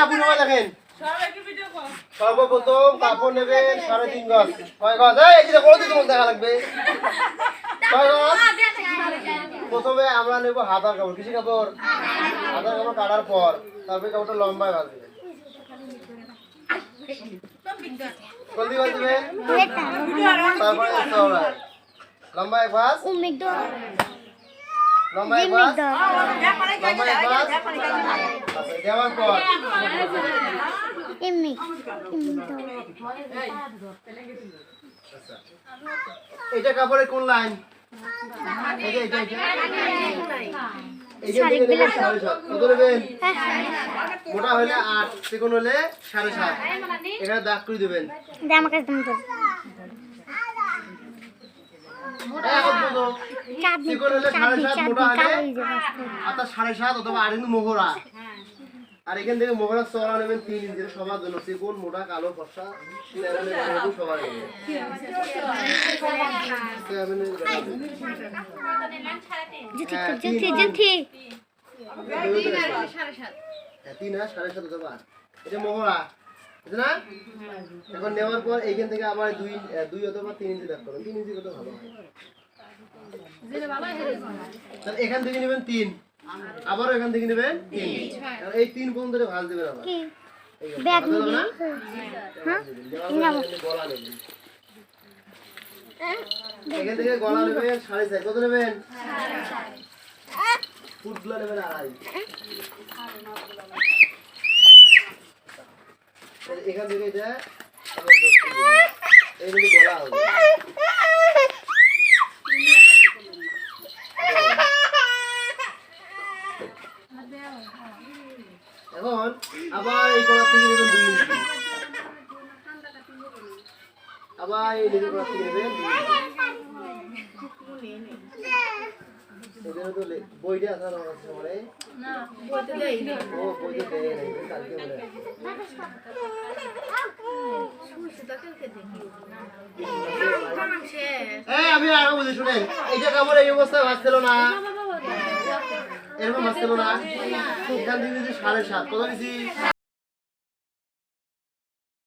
আপনি দেখেন সর্বপ্রথম কাপড় নেবেন 3.5 গজ। কয় গজ? এই যে বড় দিকে দেখা লাগবে। কয় গজ? প্রথমে আমরা নেব হাতার কাপড়। কিসের কাপড়? হাতার কাপড় কাটার পর তারপরে কাপড়টা লম্বায় বাঁধবেন। কোন দিকে বাঁধবেন? তারপরে লম্বা এক ভাঁজ, লম্বা এক ভাঁজ, লম্বা এক ভাঁজ। আচ্ছা, দেওয়ার পর এটা কাপড়ের কোন লাইন? মোটা হলে 8, চিকন হলে 7.5। এখানে দাগ করে দেবেন। চিকন হলে 7.5, মোটা হলে 7.5 অথবা 8 কিন্তু মোহরা। আর এখান থেকে মোহরা চড়া নেবেন 3 ইঞ্চি সবার জন্য। চিকন, মোটা, কালো, ফর্সা সবার এটা মোহরা, বুঝলে না? এখন নেওয়ার পর এইখান থেকে আবার 2 অথবা 3 ইঞ্চি দাগ করবেন। 3 ইঞ্চি কত ভালো হয়। এখান থেকে নেবেন 3, আবার এখান থেকে নেবেন 3। এই 3 পর্যন্ত ধরে ভাঁজ দেবেন। আবার ব্যাগ নেবেন না, গলা নেবেন। এখান থেকে গলা নেবেন 4.5। কত নেবেন? ফুটগুলো নেবেন 2.5। এখান থেকে এটা এইগুলি গলা হবে। এখন আবার এই গলা থেকে নেবেন 2 ইঞ্চি, আবার এই নিচের গলা থেকে নেবেন 2 ইঞ্চি। এদের তো বইটা আসার আছে মানে না, বইতে দেই না। ও বইতে দেই না, কালকে বলে আমি আরো বুঝি শুনেন। এইটা কাপড় এই অবস্থায় ভাঁজছিল না, এরকম ভাঁজছিল না। এখান থেকে 7.5। কত নিছি?